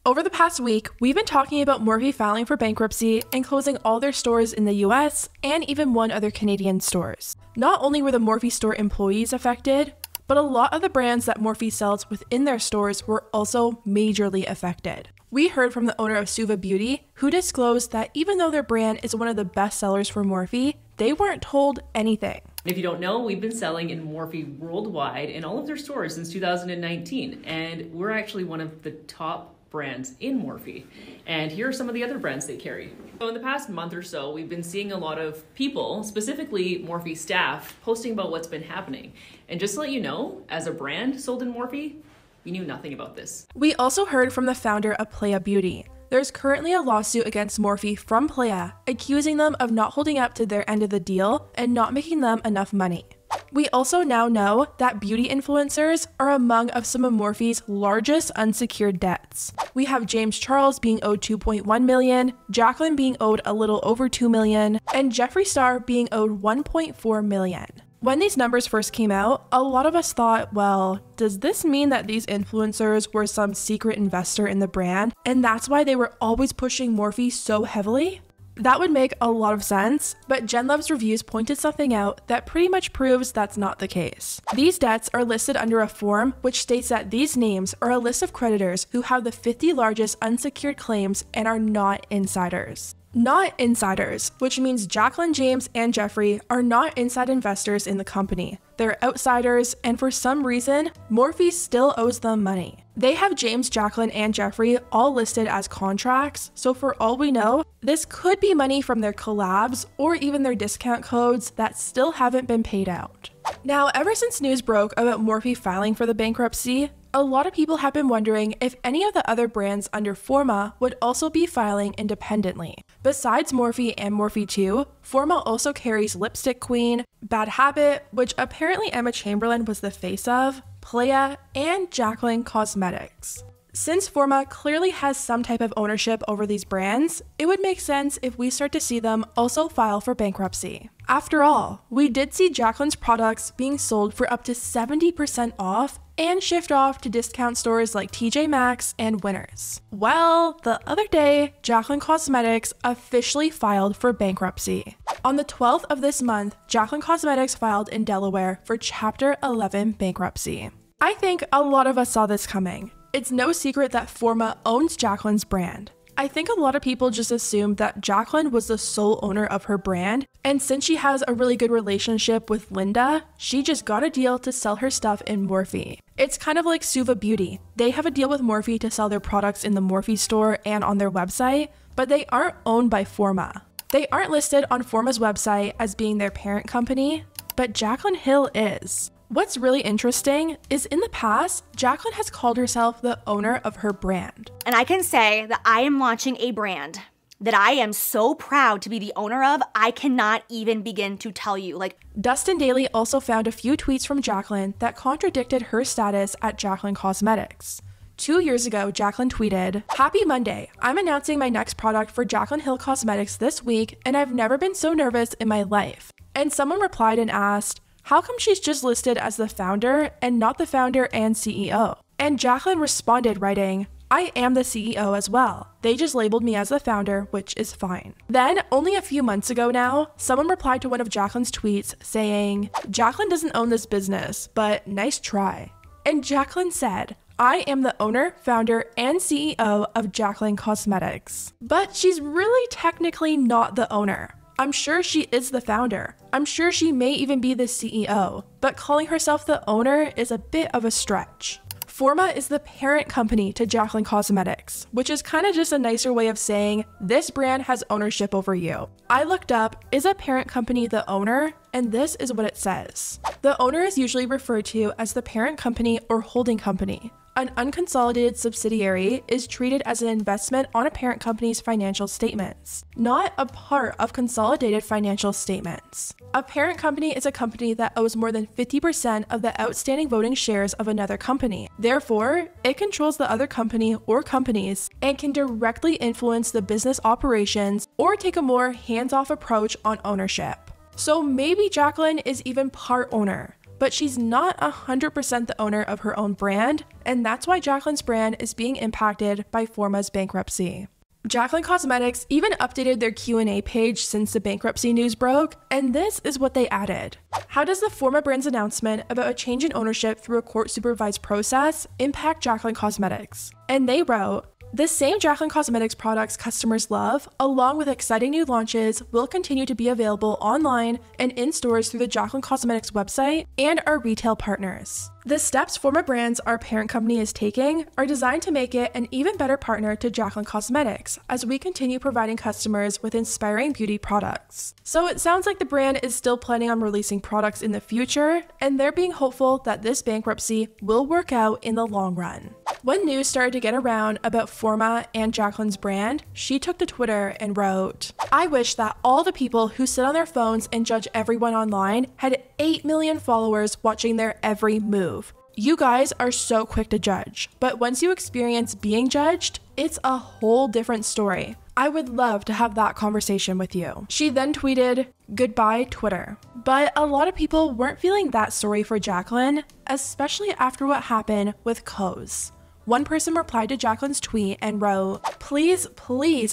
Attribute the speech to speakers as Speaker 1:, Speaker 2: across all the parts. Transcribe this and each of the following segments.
Speaker 1: Over the past week, we've been talking about Morphe filing for bankruptcy and closing all their stores in the US and even one other Canadian stores. Not only were the Morphe store employees affected, but a lot of the brands that Morphe sells within their stores were also majorly affected. We heard from the owner of Suva Beauty, who disclosed that even though their brand is one of the best sellers for Morphe, they weren't told anything.
Speaker 2: If you don't know, we've been selling in Morphe worldwide in all of their stores since 2019, and we're actually one of the top brands in Morphe. And here are some of the other brands they carry. So in the past month or so, we've been seeing a lot of people, specifically Morphe staff, posting about what's been happening. And just to let you know, as a brand sold in Morphe, we knew nothing about this.
Speaker 1: We also heard from the founder of Playa Beauty. There's currently a lawsuit against Morphe from Playa, accusing them of not holding up to their end of the deal and not making them enough money. We also now know that beauty influencers are among of some of Morphe's largest unsecured debts. We have James Charles being owed $2.1 million, Jaclyn being owed a little over $2 million, and Jeffree Star being owed $1.4 million. When these numbers first came out, a lot of us thought, well, does this mean that these influencers were some secret investor in the brand, and that's why they were always pushing Morphe so heavily? That would make a lot of sense, but Jen Love's reviews pointed something out that pretty much proves that's not the case. These debts are listed under a form which states that these names are a list of creditors who have the 50 largest unsecured claims and are not insiders. Not insiders, which means Jaclyn, James, and Jeffree are not inside investors in the company. They're outsiders, and for some reason, Morphe still owes them money. They have James, Jaclyn, and Jeffree all listed as contracts, so for all we know, this could be money from their collabs or even their discount codes that still haven't been paid out. Now, ever since news broke about Morphe filing for the bankruptcy, a lot of people have been wondering if any of the other brands under Forma would also be filing independently. Besides Morphe and Morphe 2, Forma also carries Lipstick Queen, Bad Habit, which apparently Emma Chamberlain was the face of, Playa, and Jaclyn Cosmetics. Since Forma clearly has some type of ownership over these brands, it would make sense if we start to see them also file for bankruptcy. After all, we did see Jaclyn's products being sold for up to 70% off and shipped off to discount stores like TJ Maxx and Winners. Well, the other day, Jaclyn Cosmetics officially filed for bankruptcy. On the 12th of this month, Jaclyn Cosmetics filed in Delaware for Chapter 11 bankruptcy. I think a lot of us saw this coming. It's no secret that Forma owns Jaclyn's brand. I think a lot of people just assumed that Jaclyn was the sole owner of her brand, and since she has a really good relationship with Linda, she just got a deal to sell her stuff in Morphe. It's kind of like Suva Beauty. They have a deal with Morphe to sell their products in the Morphe store and on their website, but they aren't owned by Forma. They aren't listed on Forma's website as being their parent company, but Jaclyn Hill is. What's really interesting is in the past, Jaclyn has called herself the owner of her brand.
Speaker 3: And I can say that I am launching a brand that I am so proud to be the owner of, I cannot even begin to tell you.
Speaker 1: Dustin Daly also found a few tweets from Jaclyn that contradicted her status at Jaclyn Cosmetics. 2 years ago, Jaclyn tweeted, "Happy Monday. I'm announcing my next product for Jaclyn Hill Cosmetics this week, and I've never been so nervous in my life." And someone replied and asked, how come she's just listed as the founder and not the founder and CEO? And Jaclyn responded writing, "I am the CEO as well. They just labeled me as the founder, which is fine." Then, only a few months ago now, someone replied to one of Jaclyn's tweets saying, "Jaclyn doesn't own this business, but nice try." And Jaclyn said, "I am the owner, founder, and CEO of Jaclyn Cosmetics." But she's really technically not the owner. I'm sure she is the founder. I'm sure she may even be the CEO, but calling herself the owner is a bit of a stretch. Forma is the parent company to Jaclyn Cosmetics, which is kind of just a nicer way of saying this brand has ownership over you. I looked up, is a parent company the owner? And this is what it says. The owner is usually referred to as the parent company or holding company. An unconsolidated subsidiary is treated as an investment on a parent company's financial statements, not a part of consolidated financial statements. A parent company is a company that owes more than 50% of the outstanding voting shares of another company. Therefore, it controls the other company or companies and can directly influence the business operations or take a more hands-off approach on ownership. So maybe Jaclyn is even part owner. but she's not 100% the owner of her own brand, and that's why Jaclyn's brand is being impacted by Forma's bankruptcy. Jaclyn Cosmetics even updated their Q&A page since the bankruptcy news broke, and this is what they added. How does the Forma brand's announcement about a change in ownership through a court-supervised process impact Jaclyn Cosmetics? And they wrote, "The same Jaclyn Cosmetics products customers love, along with exciting new launches, will continue to be available online and in stores through the Jaclyn Cosmetics website and our retail partners. The steps Forma Brands, our parent company, is taking are designed to make it an even better partner to Jaclyn Cosmetics as we continue providing customers with inspiring beauty products." So it sounds like the brand is still planning on releasing products in the future, and they're being hopeful that this bankruptcy will work out in the long run. When news started to get around about Forma and Jaclyn's brand, she took to Twitter and wrote, "I wish that all the people who sit on their phones and judge everyone online had 8 million followers watching their every move. You guys are so quick to judge, but once you experience being judged, it's a whole different story. I would love to have that conversation with you." She then tweeted, "Goodbye, Twitter." But a lot of people weren't feeling that sorry for Jaclyn, especially after what happened with Coz. One person replied to Jaclyn's tweet and wrote, please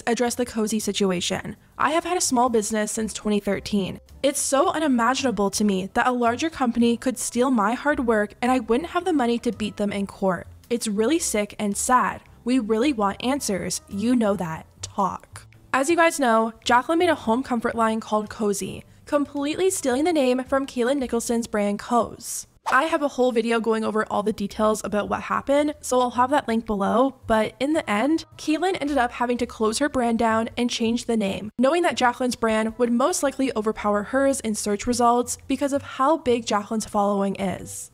Speaker 1: address the Cozy situation. I have had a small business since 2013. It's so unimaginable to me that a larger company could steal my hard work and I wouldn't have the money to beat them in court. It's really sick and sad. We really want answers. You know that. Talk." As you guys know, Jaclyn made a home comfort line called Cozy, completely stealing the name from Kaylin Nicholson's brand Coz. I have a whole video going over all the details about what happened, so I'll have that link below, but in the end, Kaylin ended up having to close her brand down and change the name, knowing that Jaclyn's brand would most likely overpower hers in search results because of how big Jaclyn's following is.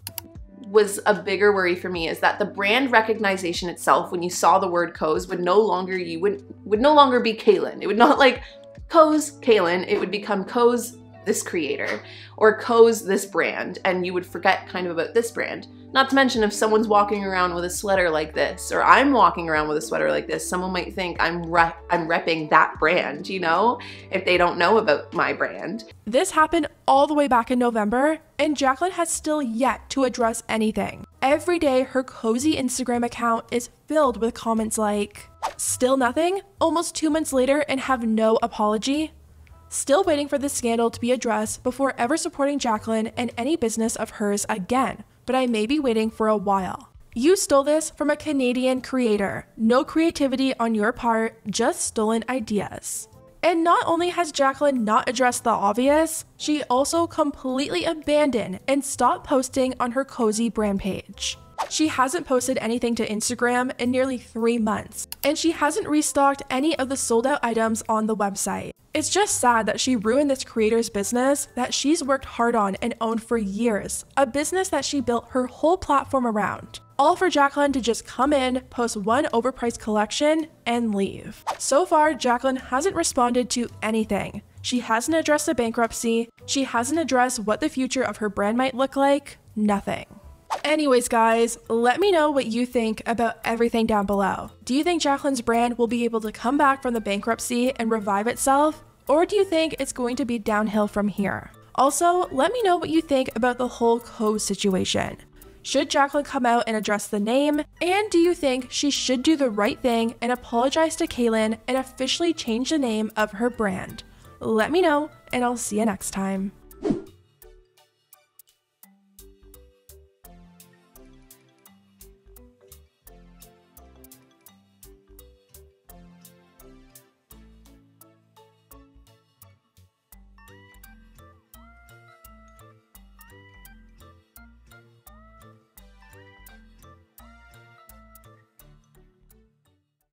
Speaker 4: Was a bigger worry for me is that the brand recognition itself, when you saw the word Coz, would no longer be Kaylin. It would not like Coz Kaylin, it would become Coz this creator or Coz this brand, and you would forget kind of about this brand. Not to mention, if someone's walking around with a sweater like this, or I'm walking around with a sweater like this, someone might think I'm repping that brand, you know, if they don't know about my brand.
Speaker 1: This happened all the way back in November, and Jaclyn has still yet to address anything. Every day, her Cozy Instagram account is filled with comments like, "Still nothing? Almost 2 months later and have no apology? Still waiting for this scandal to be addressed before ever supporting Jaclyn and any business of hers again, but I may be waiting for a while. You stole this from a Canadian creator. No creativity on your part, just stolen ideas." And not only has Jaclyn not addressed the obvious, she also completely abandoned and stopped posting on her Cozy brand page. She hasn't posted anything to Instagram in nearly 3 months, and she hasn't restocked any of the sold out items on the website. It's just sad that she ruined this creator's business that she's worked hard on and owned for years, a business that she built her whole platform around. All for Jaclyn to just come in, post one overpriced collection, and leave. So far, Jaclyn hasn't responded to anything. She hasn't addressed the bankruptcy, she hasn't addressed what the future of her brand might look like, nothing. Anyways guys, let me know what you think about everything down below. Do you think Jaclyn's brand will be able to come back from the bankruptcy and revive itself? Or do you think it's going to be downhill from here? Also, let me know what you think about the whole Coz situation. Should Jaclyn come out and address the name? And do you think she should do the right thing and apologize to Kaylin and officially change the name of her brand? Let me know, and I'll see you next time.